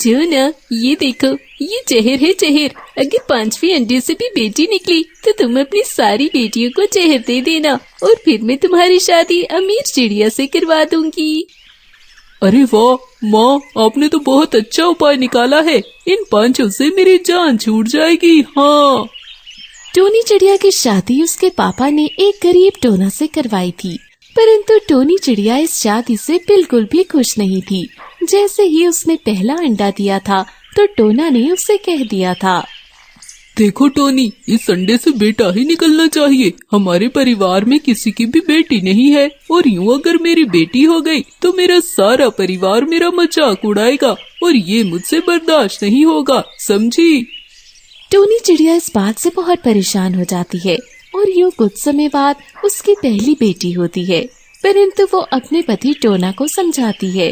टोना, ये देखो, ये जहर है जहर। अगर 5वें अंडे से भी बेटी निकली तो तुम अपनी सारी बेटियों को जहर दे देना और फिर मैं तुम्हारी शादी अमीर चिड़िया से करवा दूंगी। अरे वाह माँ, आपने तो बहुत अच्छा उपाय निकाला है। इन 5 से मेरी जान छूट जाएगी। हाँ। टोनी चिड़िया की शादी उसके पापा ने एक गरीब टोना से करवाई थी, परंतु टोनी चिड़िया इस शादी से बिल्कुल भी खुश नहीं थी। जैसे ही उसने पहला अंडा दिया था तो टोना ने उसे कह दिया था, देखो टोनी, इस अंडे से बेटा ही निकलना चाहिए। हमारे परिवार में किसी की भी बेटी नहीं है और यूं अगर मेरी बेटी हो गई तो मेरा सारा परिवार मेरा मजाक उड़ाएगा और ये मुझसे बर्दाश्त नहीं होगा, समझी। टोनी चिड़िया इस बात से बहुत परेशान हो जाती है और यूं कुछ समय बाद उसकी पहली बेटी होती है, परंतु वो अपने पति टोना को समझाती है,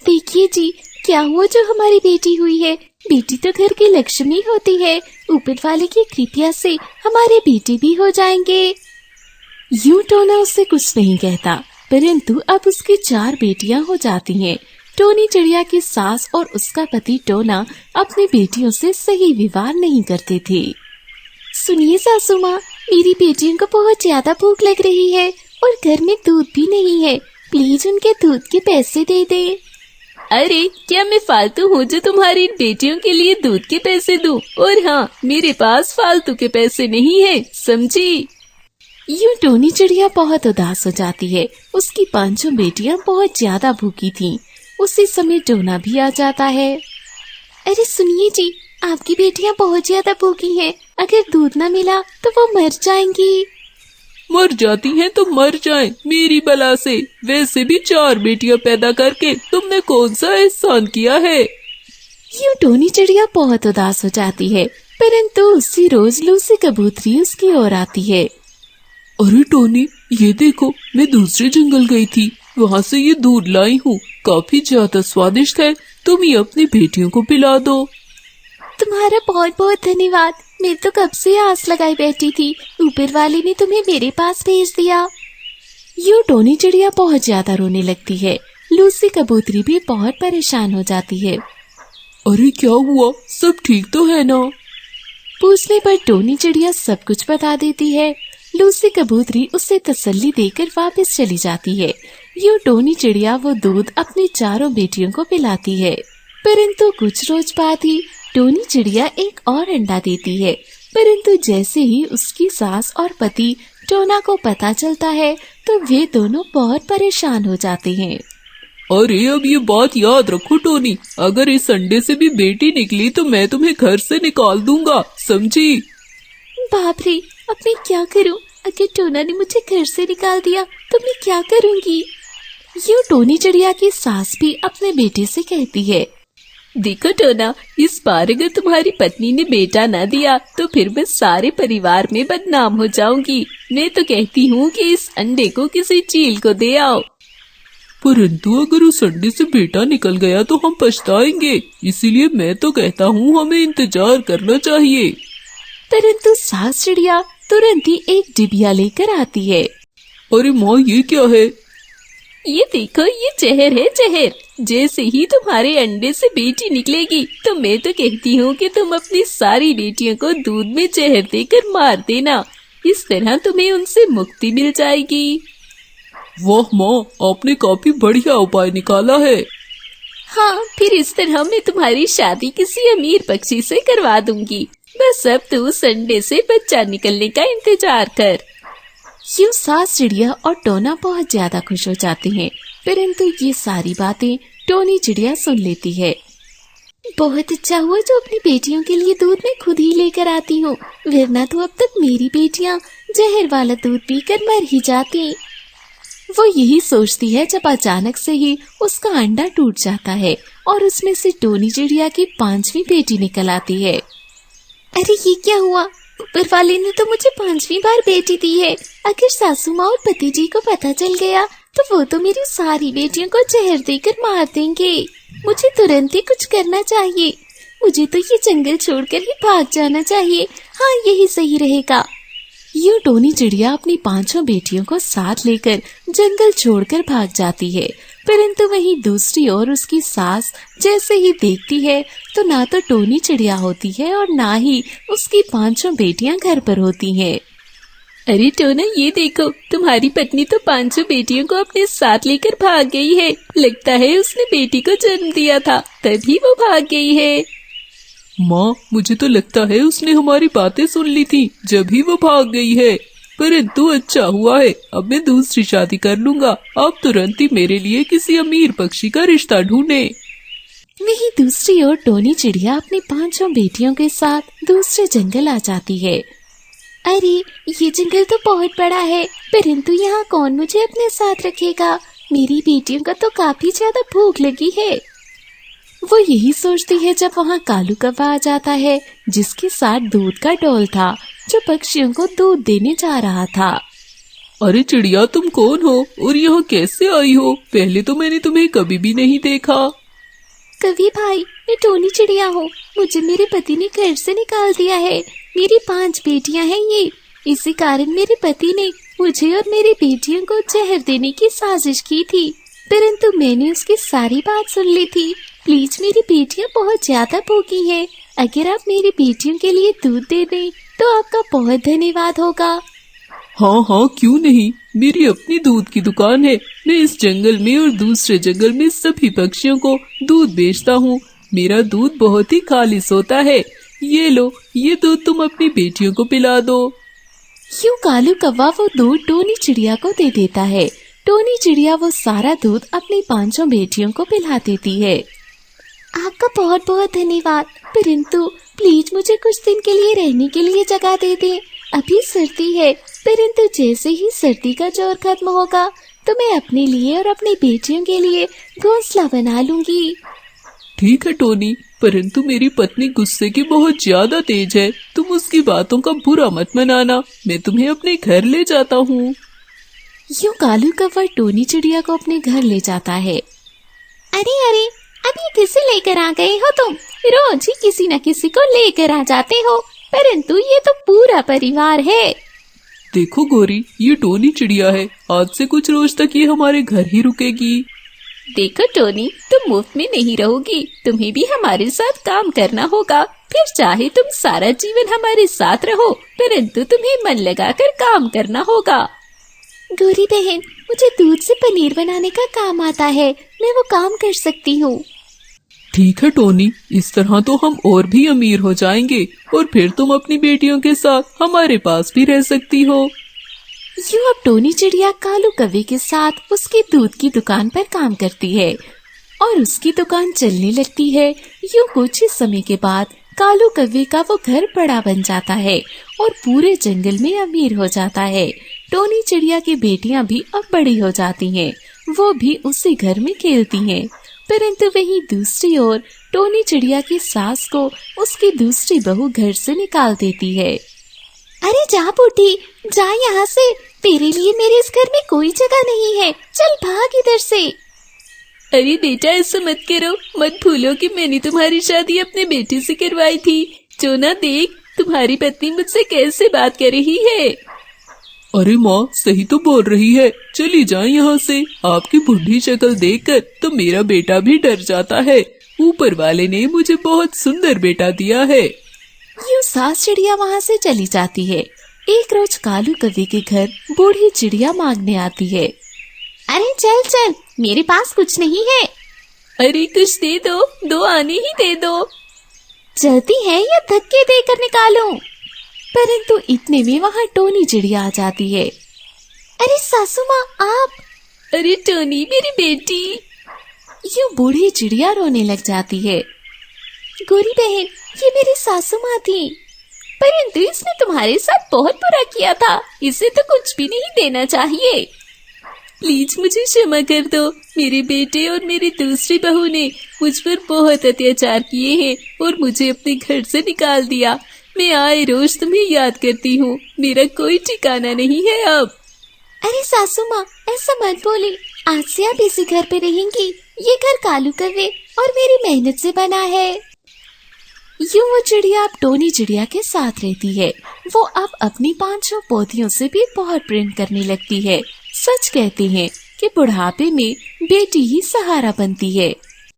देखिए जी, क्या हुआ जो हमारी बेटी हुई है। बेटी तो घर की लक्ष्मी होती है। ऊपर वाले की कृपा से हमारे बेटे भी हो जाएंगे। यूं टोना उससे कुछ नहीं कहता, परंतु अब उसकी 4 बेटियां हो जाती हैं। टोनी चिड़िया की सास और उसका पति टोना अपनी बेटियों से सही व्यवहार नहीं करते थे। सुनिए सासू माँ, मेरी बेटियों को बहुत ज्यादा भूख लग रही है और घर में दूध भी नहीं है। प्लीज उनके दूध के पैसे दे दे। अरे क्या मैं फालतू हूँ जो तुम्हारी बेटियों के लिए दूध के पैसे दूं? और हाँ, मेरे पास फालतू के पैसे नहीं है, समझी। यूं टोनी चिड़िया बहुत उदास हो जाती है। उसकी 5 बेटियां बहुत ज्यादा भूखी थीं। उसी समय टोना भी आ जाता है। अरे सुनिए जी, आपकी बेटियां बहुत ज्यादा भूखी हैं। अगर दूध न मिला तो वो मर जाएंगी। मर जाती हैं तो मर जाएं, मेरी बला से। वैसे भी 4 बेटियां पैदा करके तुमने कौन सा एहसान किया है। यूं टोनी चिड़िया बहुत उदास हो जाती है, परंतु उसी रोज लूसी कबूतरी उसकी ओर आती है। अरे टोनी, ये देखो, मैं दूसरे जंगल गई थी, वहाँ से ये दूध लाई हूँ। काफी ज्यादा स्वादिष्ट है, तुम ये अपनी बेटियों को पिला दो। तुम्हारा बहुत बहुत धन्यवाद। मैं तो कब से आस लगाई बैठी थी, ऊपर वाले ने तुम्हें मेरे पास भेज दिया। यूं टोनी चिड़िया बहुत ज्यादा रोने लगती है। लूसी कबूतरी भी बहुत परेशान हो जाती है। अरे क्या हुआ, सब ठीक तो है ना? पूछने पर टोनी चिड़िया सब कुछ बता देती है। लूसी कबूतरी उसे तसल्ली देकर वापस चली जाती है। यूं टोनी चिड़िया वो दूध अपनी 4 बेटियों को पिलाती है, परंतु कुछ रोज बाद ही टोनी चिड़िया एक और अंडा देती है। परंतु जैसे ही उसकी सास और पति टोना को पता चलता है तो वे दोनों बहुत परेशान हो जाते हैं। अरे अब ये बात याद रखो टोनी, अगर इस अंडे से भी बेटी निकली तो मैं तुम्हें घर से निकाल दूंगा, समझी। बाप रे, अब मैं क्या करूं? अगर टोना ने मुझे घर से निकाल दिया तो मैं क्या करूंगी? यूं टोनी चिड़िया की सास भी अपने बेटे से कहती है, देखो टोना, इस बार अगर तुम्हारी पत्नी ने बेटा न दिया तो फिर मैं सारे परिवार में बदनाम हो जाऊंगी। मैं तो कहती हूँ कि इस अंडे को किसी चील को दे आओ। परंतु अगर उस अंडे से बेटा निकल गया तो हम पछताएंगे, इसीलिए मैं तो कहता हूँ हमें इंतजार करना चाहिए। परंतु सास चिड़िया तुरंत ही एक डिबिया लेकर आती है। अरे माँ, ये क्या है? ये देखो, ये जहर है जहर। जैसे ही तुम्हारे अंडे से बेटी निकलेगी तो मैं तो कहती हूँ कि तुम अपनी सारी बेटियों को दूध में जहर देकर मार देना। इस तरह तुम्हें उनसे मुक्ति मिल जाएगी। वाह माँ, आपने काफी बढ़िया उपाय निकाला है। हाँ, फिर इस तरह मैं तुम्हारी शादी किसी अमीर पक्षी से करवा दूंगी। बस अब तू उस अंडे से बच्चा निकलने का इंतजार कर। यूं सास चिड़िया और टोना बहुत ज्यादा खुश हो जाते हैं, परंतु ये सारी बातें टोनी चिड़िया सुन लेती है। बहुत अच्छा हुआ जो अपनी बेटियों के लिए दूध मैं खुद ही लेकर आती हूँ, वरना तो अब तक मेरी बेटियाँ जहर वाला दूध पीकर मर ही जाती। वो यही सोचती है जब अचानक से ही उसका अंडा टूट जाता है और उसमें से टोनी चिड़िया की 5वीं बेटी निकल आती है। अरे ये क्या हुआ? ऊपर वाले ने तो मुझे 5वीं बार बेटी दी है। अगर सासू माँ और पति जी को पता चल गया तो वो तो मेरी सारी बेटियों को जहर देकर मार देंगे। मुझे तुरंत ही कुछ करना चाहिए। मुझे तो ये जंगल छोड़कर ही भाग जाना चाहिए। हाँ, यही सही रहेगा। यूं टोनी चिड़िया अपनी 5 बेटियों को साथ लेकर जंगल छोड़कर भाग जाती है। परंतु वहीं दूसरी ओर उसकी सास जैसे ही देखती है तो ना तो टोनी चिड़िया होती है और ना ही उसकी 5 बेटियां घर पर होती हैं। अरे टोना, ये देखो, तुम्हारी पत्नी तो 5 बेटियों को अपने साथ लेकर भाग गई है। लगता है उसने बेटी को जन्म दिया था, तभी वो भाग गई है। माँ, मुझे तो लगता है उसने हमारी बातें सुन ली थी जब ही वो भाग गई है। परंतु अच्छा हुआ है, अब मैं दूसरी शादी कर लूंगा। अब तुरंत ही मेरे लिए किसी अमीर पक्षी का रिश्ता ढूंढे। वहीं दूसरी ओर टोनी चिड़िया अपनी 5 बेटियों के साथ दूसरे जंगल आ जाती है। अरे, ये जंगल तो बहुत बड़ा है, परंतु यहाँ कौन मुझे अपने साथ रखेगा? मेरी बेटियों को तो काफी ज्यादा भूख लगी है। वो यही सोचती है जब वहाँ कालू कौवा आ जाता है, जिसके साथ दूध का डोल था, जो पक्षियों को दूध देने जा रहा था। अरे चिड़िया, तुम कौन हो और यहाँ कैसे आई हो? पहले तो मैंने तुम्हें कभी भी नहीं देखा। कवि भाई, मैं टोनी चिड़िया हूँ। मुझे मेरे पति ने घर से निकाल दिया है। मेरी 5 बेटियां हैं ये। इसी कारण मेरे पति ने मुझे और मेरी बेटियों को जहर देने की साजिश की थी, परंतु मैंने उसकी सारी बात सुन ली थी। प्लीज, मेरी बेटियां बहुत ज्यादा भूखी हैं। अगर आप मेरी बेटियों के लिए दूध दे दें तो आपका बहुत धन्यवाद होगा। हाँ हाँ, क्यों नहीं। मेरी अपनी दूध की दुकान है। मैं इस जंगल में और दूसरे जंगल में सभी पक्षियों को दूध बेचता हूँ। मेरा दूध बहुत ही खालिश होता है। ये लो, ये दूध तुम अपनी बेटियों को पिला दो। यूं कालू कौवा वो दूध टोनी चिड़िया को दे देता है। टोनी चिड़िया वो सारा दूध अपनी 5 बेटियों को पिला देती है। आपका बहुत बहुत धन्यवाद, परंतु प्लीज मुझे कुछ दिन के लिए रहने के लिए जगह दे दें। अभी सर्दी है, परंतु जैसे ही सर्दी का जोर खत्म होगा तो मैं अपने लिए और अपनी बेटियों के लिए घोंसला बना लूंगी। ठीक है टोनी, परंतु मेरी पत्नी गुस्से की बहुत ज्यादा तेज है। तुम उसकी बातों का बुरा मत मनाना। मैं तुम्हें अपने घर ले जाता हूँ। यूं कालू कौवा टोनी चिड़िया को अपने घर ले जाता है। अरे अरे, अभी किसे लेकर आ गए हो तुम? रोज ही किसी न किसी को लेकर आ जाते हो, परंतु ये तो पूरा परिवार है। देखो गोरी, ये टोनी चिड़िया है। आज से कुछ रोज तक ये हमारे घर ही रुकेगी। देखो टोनी, तुम मुफ्त में नहीं रहोगी, तुम्हें भी हमारे साथ काम करना होगा। फिर चाहे तुम सारा जीवन हमारे साथ रहो, परंतु तुम्हें मन लगाकर काम करना होगा। गोरी बहन, मुझे दूध से पनीर बनाने का काम आता है, मैं वो काम कर सकती हूँ। ठीक है टोनी, इस तरह तो हम और भी अमीर हो जाएंगे और फिर तुम अपनी बेटियों के साथ हमारे पास भी रह सकती हो। यूं अब टोनी चिड़िया कालू कौवे के साथ उसकी दूध की दुकान पर काम करती है और उसकी दुकान चलने लगती है। यूं कुछ ही समय के बाद कालू कौवे का वो घर बड़ा बन जाता है और पूरे जंगल में अमीर हो जाता है। टोनी चिड़िया की बेटियां भी अब बड़ी हो जाती हैं, वो भी उसी घर में खेलती हैं। परंतु वहीं दूसरी ओर टोनी चिड़िया की सास को उसकी दूसरी बहू घर से निकाल देती है। अरे जा बूढ़ी, जा यहाँ से, तेरे लिए मेरे इस घर में कोई जगह नहीं है, चल भाग इधर से। अरे बेटा, ऐसा मत करो, मत भूलो कि मैंने तुम्हारी शादी अपने बेटे से करवाई थी। जो ना देख, तुम्हारी पत्नी मुझसे कैसे बात कर रही है। अरे माँ, सही तो बोल रही है। चली जाए यहाँ से। आपकी बुढ़ी शक्ल देखकर तो मेरा बेटा भी डर जाता है। ऊपर वाले ने मुझे बहुत सुंदर बेटा दिया है। यूं सास चिड़िया वहाँ से चली जाती है। एक रोज कालू कौवे के घर बूढ़ी चिड़िया मांगने आती है। अरे चल चल, मेरे पास कुछ नहीं है। अरे कुछ दे दो, दो आने ही दे दो। चलती है या धक्के देकर निकालूं? परंतु इतने में वहाँ टोनी चिड़िया आ जाती है। अरे सासू माँ, आप? अरे टोनी, मेरी बेटी। यूं बूढ़ी चिड़िया रोने लग जाती है। गोरी बहन, ये मेरी सासू माँ थी, परंतु इसने तुम्हारे साथ बहुत बुरा किया था। इसे तो कुछ भी नहीं देना चाहिए। प्लीज मुझे क्षमा कर दो। मेरे बेटे और मेरी दूसरी बहू ने मुझ पर बहुत अत्याचार किए हैं और मुझे अपने घर से निकाल दिया। मैं आए रोज तुम्हें याद करती हूँ, मेरा कोई ठिकाना नहीं है अब। अरे सासू माँ, ऐसा मत बोले, आज से आप इसी घर पे रहेंगी। ये घर कालू कौवे और मेरी मेहनत से बना है। यूं वो चिड़िया अब टोनी चिड़िया के साथ रहती है। वो अब अपनी 5 पोतियों से भी बहुत प्रेम करने लगती है। सच कहते हैं, कि बुढ़ापे में बेटी ही सहारा बनती है।